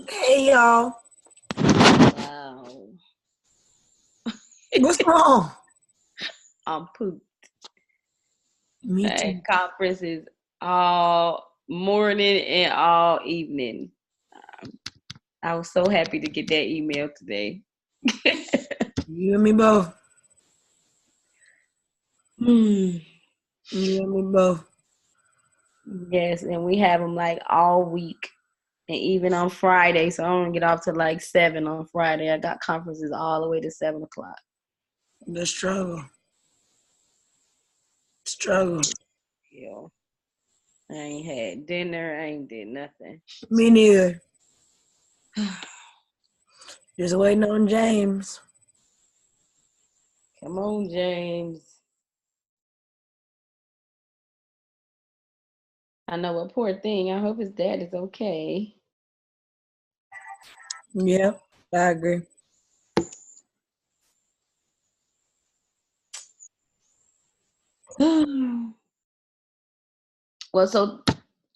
Hey y'all, Wow. what's wrong? I'm pooped. Me I had too. conferences all morning and all evening. I was so happy to get that email today. You and me both. Hmm. You and me both. Yes, and we have them like all week and even on Friday. So I don't get off till like 7 on Friday. I got conferences all the way to 7 o'clock. The struggle, struggle. Yeah. I ain't had dinner. I ain't did nothing. Me neither. Just waiting on James. Come on, James. I know a poor thing. I hope his dad is okay. Yep, I agree. Well, so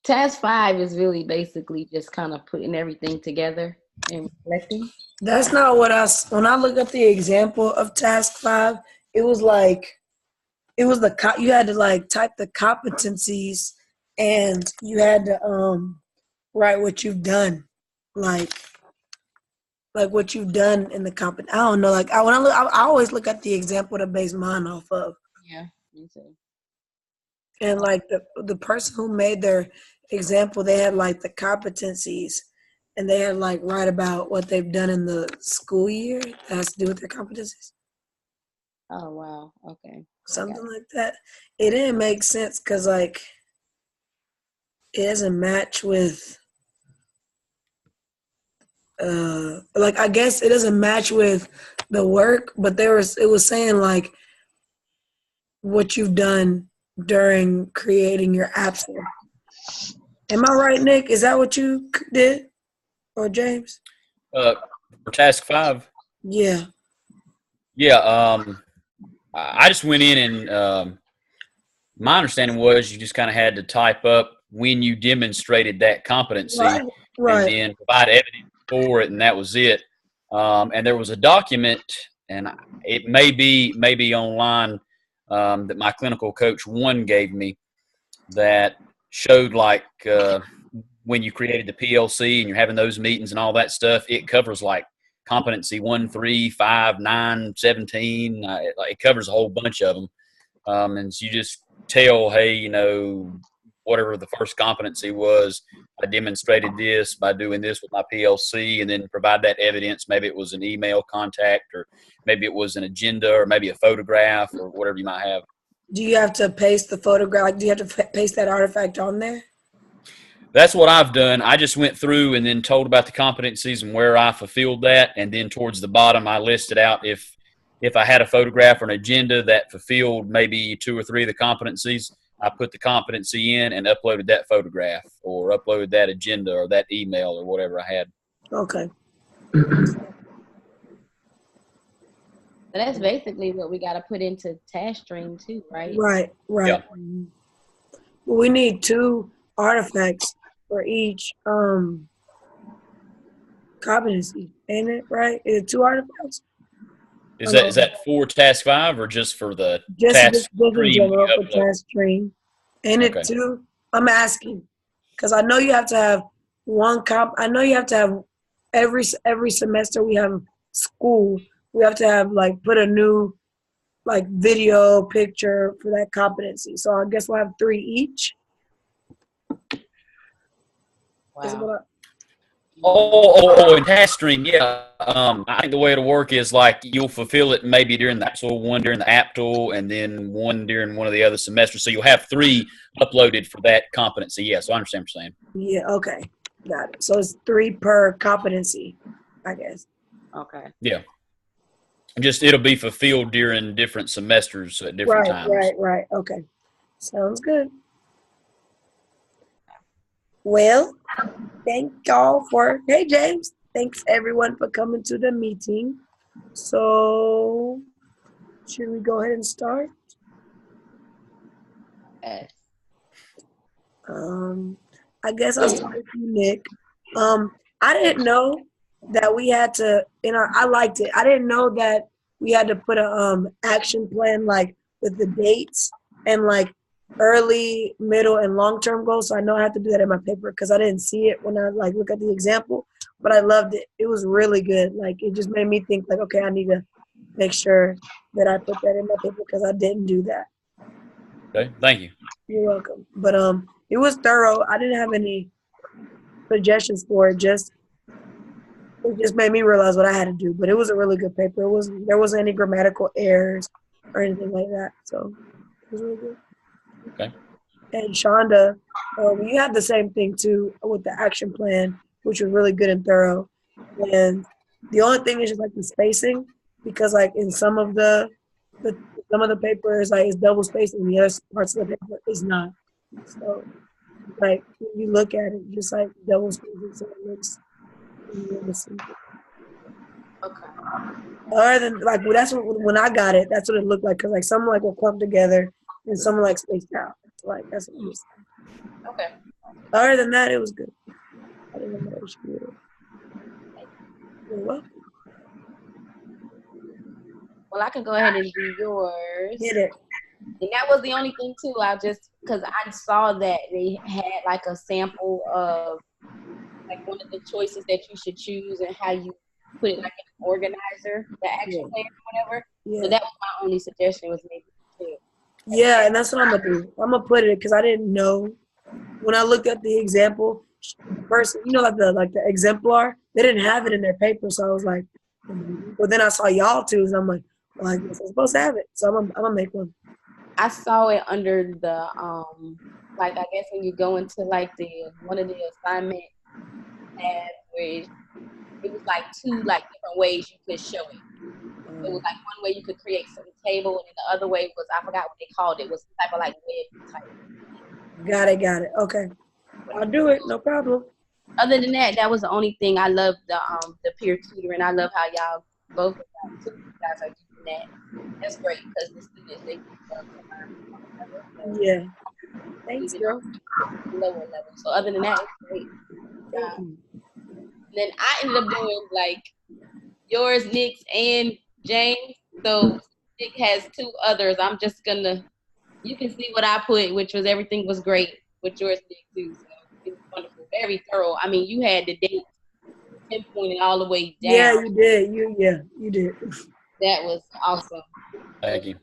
task 5 is really basically just kind of putting everything together and reflecting. That's not what when I look at the example of task 5, it was like it was you had to like type the competencies and you had to write what you've done, like what you've done in the company. I don't know. Like when I look, I always look at the example to base mine off of. Yeah, me too. And like the person who made their example, they had like the competencies, and they had like write about what they've done in the school year that has to do with their competencies, Oh, wow. Okay. I got something like that. It didn't make sense because like it doesn't match with like I guess it doesn't match with the work, but it was saying like what you've done during creating your app store. Am I right, Nick? Is that what you did, or James? Uh, for task 5, Yeah. yeah. I just went in and my understanding was you just kind of had to type up when you demonstrated that competency Right. and Right. then provide evidence for it, and that was it. And there was a document, and it may be online that my clinical coach one gave me that showed like when you created the PLC and you're having those meetings and all that stuff. It covers like competency 1, 3, 5, 9, 17. It covers a whole bunch of them. And so you just tell, hey, whatever the first competency was, I demonstrated this by doing this with my PLC, and then provide that evidence. Maybe it was an email contact, or maybe it was an agenda, or maybe a photograph, or whatever you might have. Do you have to paste the photograph? Like, do you have to paste that artifact on there? That's what I've done. I just went through and then told about the competencies and where I fulfilled that, and then towards the bottom, I listed out if I had a photograph or an agenda that fulfilled maybe 2 or 3 of the competencies. I put the competency in and uploaded that photograph, or uploaded that agenda, or that email, or whatever I had. Okay. So that's basically what we got to put into task stream too, right? Right. Right. Yeah. Well, we need 2 artifacts for each competency, ain't it? Right? Is it 2 artifacts? Is Oh, that no. is that for task 5 or just for the Just task in stream general you for upload? task stream. Ain't it Okay. 2? I'm asking because I know you have to have one comp. I know you have to have every semester we have school. We have to have like put a new like video picture for that competency. So I guess we'll have 3 each. Is Wow. what In task stream, yeah. I think the way it'll work is like you'll fulfill it maybe during the actual one during the APTL, and then one during one of the other semesters. So you'll have 3 uploaded for that competency. Yeah, so I understand what you're saying. yeah, okay. Got it. So it's 3 per competency, I guess. Okay. Yeah, just it'll be fulfilled during different semesters at different Right, times. right, right. Okay. Sounds good. Well, thank y'all for hey James. Thanks everyone for coming to the meeting. So should we go ahead and start? Yes. Um I guess I'll start with you, Nick. Um I didn't know that we had to. I liked it. I didn't know that we had to put a action plan like with the dates and like early, middle, and long term goals. So I know I have to do that in my paper because I didn't see it when I like look at the example. But I loved it. It was really good. Like it just made me think like, okay, I need to make sure that I put that in my paper because I didn't do that. Okay, thank you. You're welcome. But it was thorough. I didn't have any suggestions for it. It just made me realize what I had to do. But it was a really good paper. There wasn't any grammatical errors or anything like that. So it was really good. Okay. And Shonda, you had the same thing too with the action plan, which was really good and thorough. And the only thing is just like the spacing, because like in some of the papers like it's double spacing, and the other parts of the paper is not. So like when you look at it, just like double spacing, so it looks really simple. Okay. Other than like that's what when I got it, that's what it looked like. Cause like some like will clump together and some like spaced out. Like that's what it was. Okay. Other than that, it was good. I didn't know what you did. You're welcome. Well, I can go ahead and do yours. Hit it. And that was the only thing too. Because I saw that they had like a sample of like one of the choices that you should choose and how you put it like in an organizer, the action plan or whatever. Yeah. So that was my only suggestion was maybe too. Yeah, and that's what I'm gonna do. I'm gonna put it because I didn't know when I looked at the example. First, like the exemplar, they didn't have it in their paper, so I was like, but then I saw y'all too, and I'm like, well, I guess I'm supposed to have it, so I'm gonna make one. I saw it under the like I guess when you go into like one of the assignment tabs where it was like two like different ways you could show it. It was like one way you could create some table, and then the other way was I forgot what they called it. It was type of like web type. Got it. Okay, I'll do it. No problem. Other than that, that was the only thing. I love the peer tutoring. I love how y'all both of you guys are doing that. That's great because the students they yeah. Thanks, girl. Lower level. So other than that, it's great. Then I ended up doing like yours, Nick's, and James. So Nick has two others. I'm just gonna. You can see what I put, which was everything was great with yours, Nick, too. So it was wonderful, very thorough. I mean, you had the dates pinpointed all the way down. Yeah, you did. You did. That was awesome. Thank you.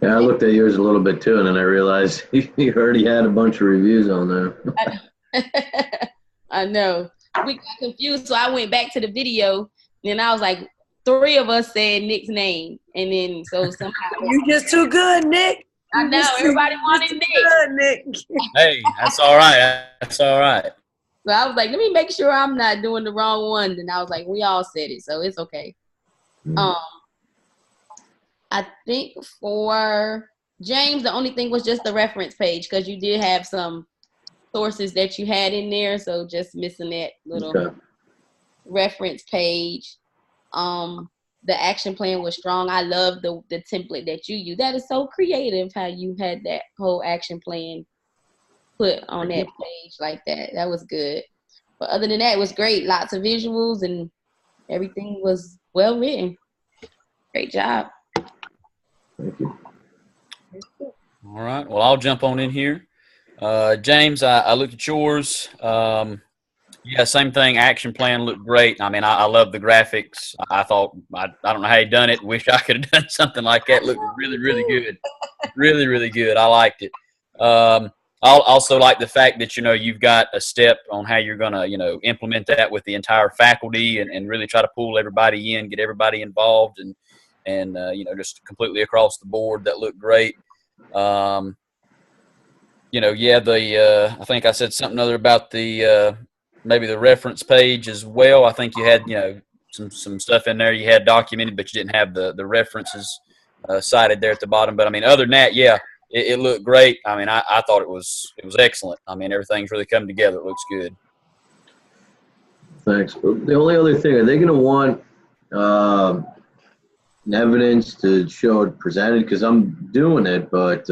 Yeah, I looked at yours a little bit too, and then I realized you already had a bunch of reviews on there. I know. We got confused, so I went back to the video, and I was like, 3 of us said Nick's name, and then so somehow You just too good, Nick. I know everybody wanted Nick. Good, Nick. Hey, that's all right. That's all right. So I was like, let me make sure I'm not doing the wrong one. And I was like, we all said it, so it's okay. I think for James, the only thing was just the reference page because you did have some sources that you had in there, so just missing that little reference page. The action plan was strong. I love the template that you use. That is so creative how you had that whole action plan put on that page like that. That was good. But other than that, it was great. Lots of visuals and everything was well written. Great job. Thank you. All right. Well, I'll jump on in here. James, I looked at yours. Yeah, same thing. Action plan looked great. I mean, I love the graphics. I thought, I don't know how you done it. Wish I could have done something like that. Looked really, really good. Really, really good. I liked it. I also like the fact that, you've got a step on how you're going to, implement that with the entire faculty and really try to pull everybody in, get everybody involved and just completely across the board. That looked great. I think I said something other about the maybe the reference page as well. I think you had, some stuff in there you had documented, but you didn't have the references cited there at the bottom. But I mean, other than that, yeah, it looked great. I mean, I thought it was excellent. I mean, everything's really come together. It looks good. Thanks. The only other thing, are they going to want evidence to show it presented? Because I'm doing it, but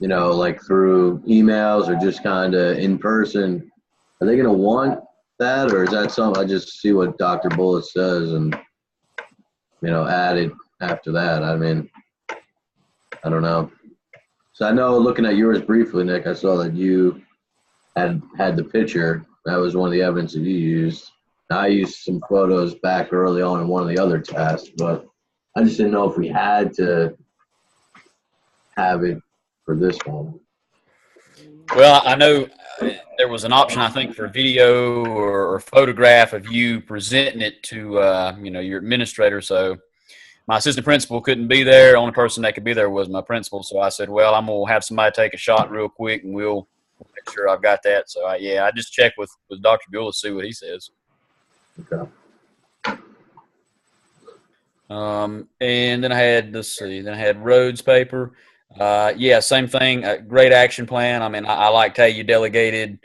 like through emails or just kind of in person, are they going to want that, or is that something I just see what Dr. Bullitt says and, add it after that? I mean, I don't know. So I know looking at yours briefly, Nick, I saw that you had the picture. That was one of the evidence that you used. I used some photos back early on in one of the other tasks, but I just didn't know if we had to have it for this one. Well, I know there was an option, I think, for video or photograph of you presenting it to, your administrator. So my assistant principal couldn't be there. The only person that could be there was my principal. So I said, well, I'm going to have somebody take a shot real quick, and we'll make sure I've got that. So, I just checked with Dr. Buell to see what he says. Okay. And then I had roads paper. Same thing. Great action plan. I mean, I liked how you delegated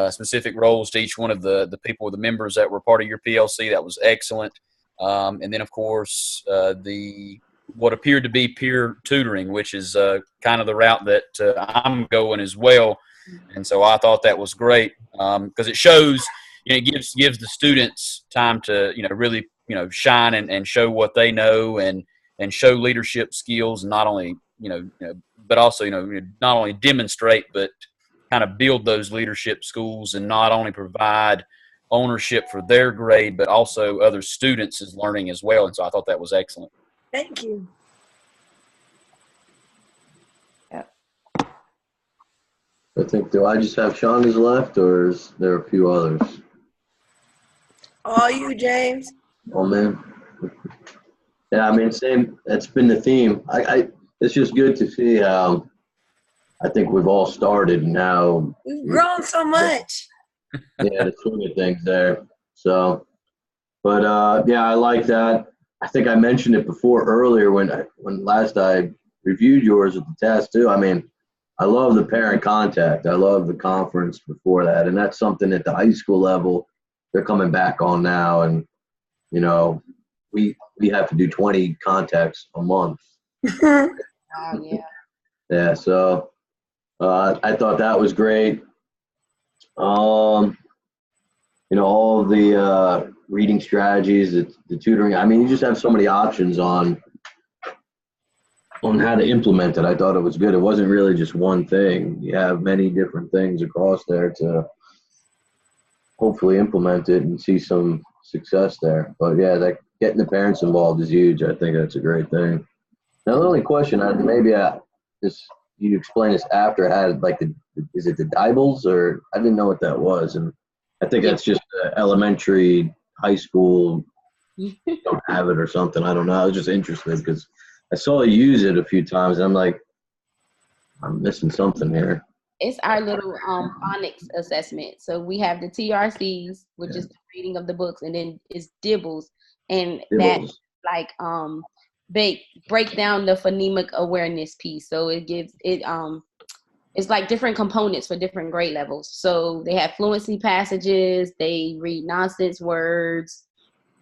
specific roles to each one of the people, the members that were part of your PLC. That was excellent. And then, of course, what appeared to be peer tutoring, which is kind of the route that I'm going as well. And so I thought that was great because it shows, it gives the students time to, really, shine and show what they know and show leadership skills, and not only, but also, not only demonstrate, but kind of build those leadership skills, and not only provide ownership for their grade, but also other students is learning as well. And so I thought that was excellent. Thank you. I think, do I just have Shonda's left, or is there a few others? All you, James. Oh, man. Yeah, I mean, same. That's been the theme. It's just good to see how I think we've all started now. We've grown so much. Yeah, the swing of things there. So, but I like that. I think I mentioned it before earlier when last I reviewed yours with the test too. I mean, I love the parent contact. I love the conference before that, and that's something at the high school level they're coming back on now. And we have to do 20 contacts a month. Oh, yeah. Yeah, so I thought that was great. All the reading strategies, the tutoring. I mean, you just have so many options on how to implement it. I thought it was good. It wasn't really just one thing. You have many different things across there to hopefully implement it and see some success there. But yeah, that getting the parents involved is huge. I think that's a great thing. Now, the only question, you explain this after I had is it the Dibbles, or I didn't know what that was, and I think that's just elementary, high school don't have it or something. I don't know. I was just interested because I saw you use it a few times, and I'm like, I'm missing something here. It's our little phonics assessment. So we have the TRCs, which is the reading of the books, and then it's Dibbles, and that's like break down the phonemic awareness piece. So it gives it it's like different components for different grade levels. So they have fluency passages, they read nonsense words,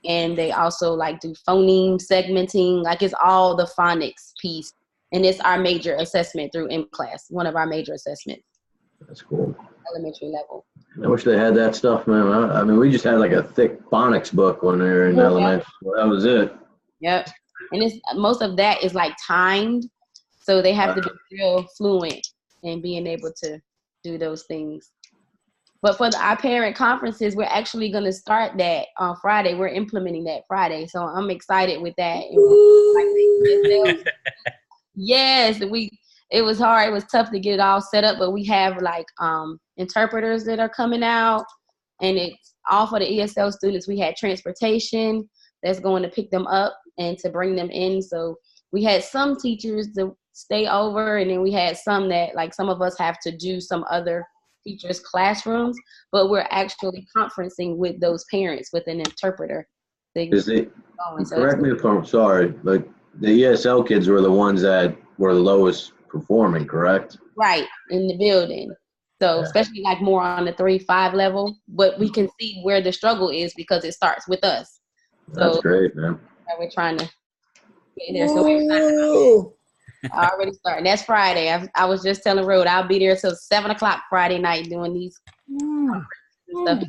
and they also do phoneme segmenting. It's all the phonics piece. And it's our major assessment through M-Class, one of our major assessments. That's cool. Elementary level. I wish they had that stuff, man. I mean, we just had a thick phonics book when they were in elementary school. That was it. Yep. And most of that is timed. So they have to be real fluent in being able to do those things. But for our parent conferences, we're actually going to start that on Friday. We're implementing that Friday. So I'm excited with that. Yes, it was hard. It was tough to get it all set up, but we have interpreters that are coming out, and it's all for the ESL students. We had transportation that's going to pick them up and to bring them in. So we had some teachers to stay over, and then we had some that some of us have to do some other teachers' classrooms, but we're actually conferencing with those parents with an interpreter. Correct me if I'm sorry, but the ESL kids were the ones that were the lowest performing, correct? Right, in the building. So especially more on the 3-5 level, but we can see where the struggle is because it starts with us. That's great, man. We're trying to get there. So we're excited. Already starting. That's Friday. I was just telling Rhoda I'll be there till 7:00 Friday night doing these stuff.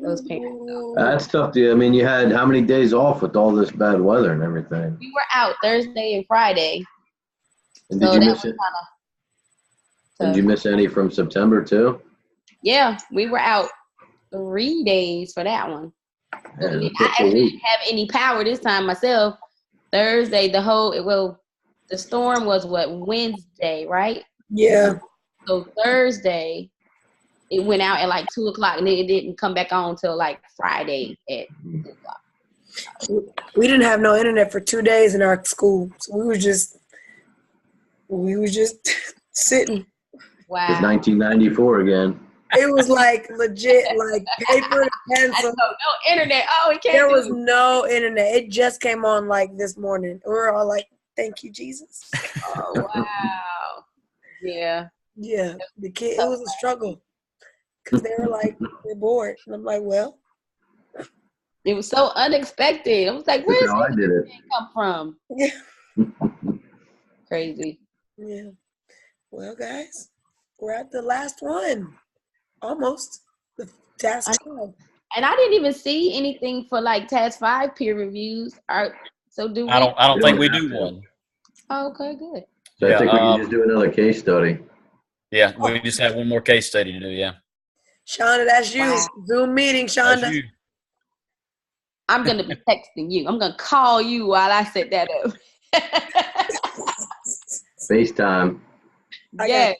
those parents. That's tough. I mean, you had how many days off with all this bad weather and everything? We were out Thursday and Friday. And So did you that miss it? kinda Did you miss any from September too? Yeah, we were out 3 days for that one. So, Man, I that's a actually week. didn't have any power this time myself. Thursday, the storm was Wednesday, right? Yeah. So Thursday, it went out at like 2:00, and then it didn't come back on till like Friday at 2:00. We didn't have no internet for 2 days in our school, so we was just sitting. Wow. It's 1994 again. It was like legit, like paper and I pencil. know, no internet. Oh, we can't There do was it. no internet. It just came on like this morning. We were all like, "Thank you, Jesus." Oh, wow. Yeah. Yeah, it was a struggle because they were like, "We're bored," and I'm like, "Well." It was so unexpected. I was like, where's That's how I this did it. come from? Yeah. Crazy. Yeah. Well, guys, we're at the last one. Almost. The task 12. And I didn't even see anything for like task 5 peer reviews. So do we? I don't think we have do to. one. Oh, okay, good. So Yeah, I think we can just do another case study. Yeah, we just have one more case study to do. Yeah, Shonda, that's you. Wow. Zoom meeting, Shonda. that's you. I'm gonna be texting you. I'm gonna call you while I set that up. FaceTime. I got Yeah.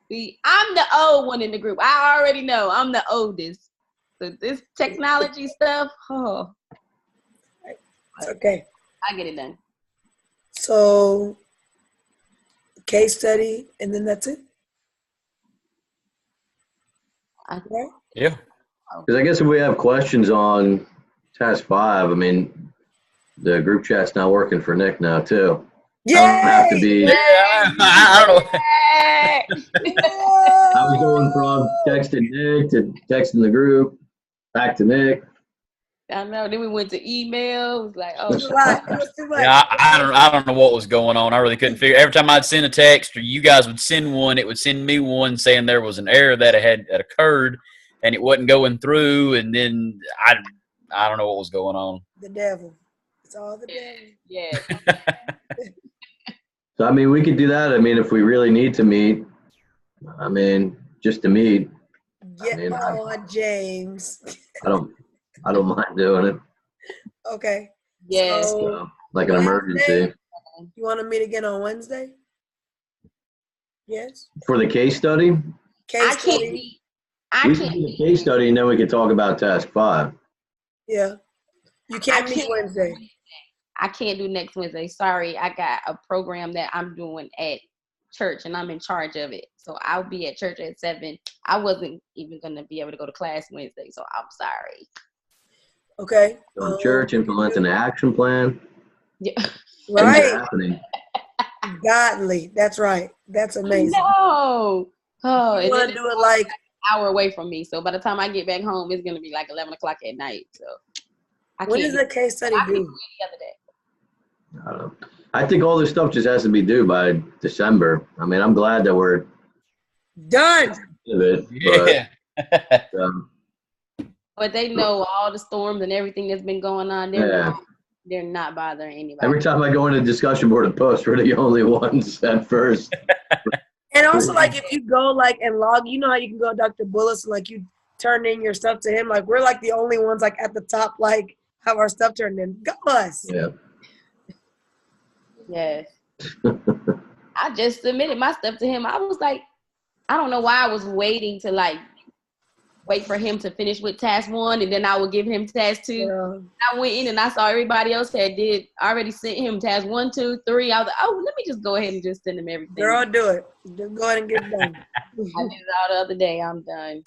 See, I'm the old one in the group. I already know I'm the oldest. So this technology stuff, It's okay. I get it done. So, case study, and then that's it. Right? Yeah. Because I guess if we have questions on task 5, I mean, the group chat's not working for Nick now too. I don't have to Yay! be. I don't know. I was going from texting Nick to texting the group, back to Nick. I know. Then we went to email. It was like, oh, It was a lot. It was too much. Yeah, I don't know what was going on. I really couldn't figure. Every time I'd send a text, or you guys would send one, it would send me one saying there was an error that had occurred, and it wasn't going through. And then I don't know what was going on. The devil. It's all the devil. yeah. So I mean, we could do that. I mean, if we really need to meet, I mean, just to meet, Get mean, on, James. I don't mind doing it. Okay. Yes. So, Like an emergency. you want to meet again on Wednesday? Yes. For the case study, Case I can't study. be. I we can can't. do the case study and then we can talk about task 5. Yeah. You can't meet Wednesday. I can't do next Wednesday. Sorry, I got a program that I'm doing at church, and I'm in charge of it. So I'll be at church at 7. I wasn't even gonna be able to go to class Wednesday, so I'm sorry. Okay. Go to church, implementing an action plan. Yeah. Things are Right. happening. Godly. That's right. That's amazing. No. Oh, You and want then to it's do it like, an hour away from me. So by the time I get back home, it's gonna be like 11 o'clock at night. So I when can't does the case study I can do due? any other day. I don't know. I think all this stuff just has to be due by December. I mean, I'm glad that we're Done. of it, Yeah. but But they know all the storms and everything that's been going on. They're not bothering anybody. every time I go into discussion board and post, we're the only ones at first. And also, like, if you go, like, and log, you know how you can go Dr. Bullis, and, like, you turn in your stuff to him. Like, we're, like, the only ones, like, at the top, like, have our stuff turned in. Go us. Yeah. Yes. I just submitted my stuff to him. I was like, I don't know why I was waiting to like wait for him to finish with task 1 and then I would give him task 2. Yeah. I went in and I saw everybody else already sent him task 1, 2, 3. I was like, oh, let me just go ahead and just send him everything. Girl, do it. Just go ahead and get it done. I did it all the other day. I'm done.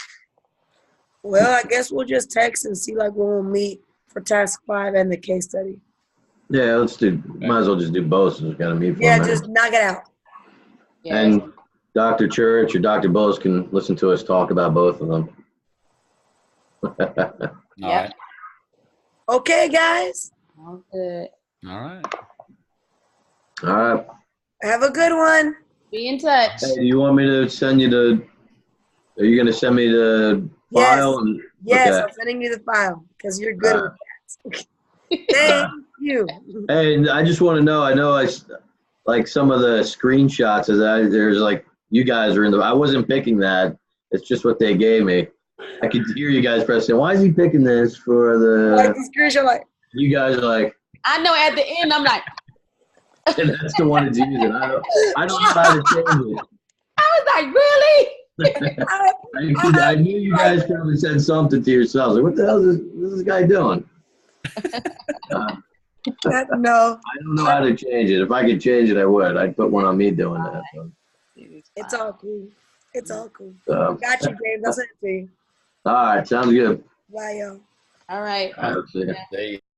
Well, I guess we'll just text and see, like, when we'll meet for task 5 and the case study. Yeah, might as well just do both since we got to meet for a Yeah, minute. just knock it out. Yeah. And Dr. Church or Dr. Bowles can listen to us talk about both of them. All right. Okay, guys. All good. All right. All right. Have a good one. Be in touch. Hey, do you want me to send you are you going to send me the file? And Yes, Okay. I'm sending you the file because you're good with that. Thank you. Hey, and I just want to know. I know like some of the screenshots of that. There's like you guys are in the. I wasn't picking that. It's just what they gave me. I could hear you guys pressing. Why is he picking this for Like the? the screenshot, like, You guys are like, I know at the end, I'm like, and that's the one that's using. I don't know how to change it. I was like, really? I knew you guys probably said something to yourselves. Like, what the hell is this guy doing? no, I don't know how to change it. If I could change it, I would. I'd put one on me doing that. it's all cool. It's all cool. So, Got you, James. I'll send it to you. all right, sounds good. Bye, y'all. All right. All right, see ya. There you